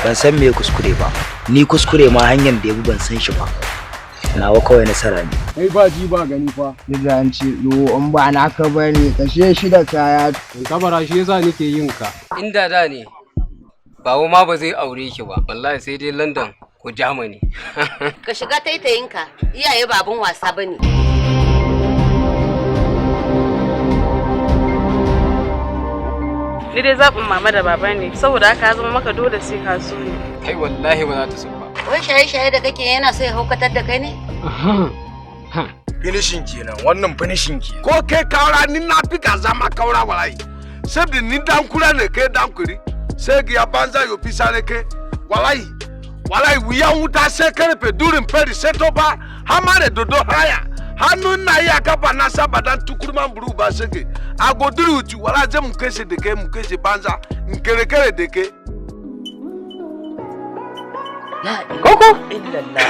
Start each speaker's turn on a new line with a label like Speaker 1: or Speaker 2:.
Speaker 1: ban san me kuskure ba. Ni kuskure ma hanyar da yabi ban san shi ba. Nawa kawai nasara ne.
Speaker 2: Kai ba ji ba gani fa.
Speaker 3: Zan ce yo in ba naka bane kashe shi da kaya.
Speaker 2: Kabara shi yasa nake yin ka.
Speaker 4: Inda da ne. Bawo ma ba zai aure ki ba. Wallahi sai dai London ko Germany.
Speaker 5: Ka shiga taitayinka. Iyaye babun wasa bane.
Speaker 6: Ni dai zaɓin mama da baba ne, saboda haka zama maka dole sai ka so ne.
Speaker 4: Kai wallahi ba za ta so ba.
Speaker 5: Wai shaye-shaye da kake yana so ya haukatar da kai ne?
Speaker 7: Finishing kenan, wannan finishing ke. Ko kai kaura ni na fi ka zama kaura wallahi. Sai da ni dan kura ne kai dan kuri. Sai ga banza yo pisa ne kai. Wallahi. Wallahi wuyan wuta sai karfe durin feri sai to ba hama da dodo haya. Hannun na iya kafa na saba dan tukurman buru ba sege. A goduri uti wala je mu kese de ke mu kese banza nkere de ke.
Speaker 1: La ilaha illallah.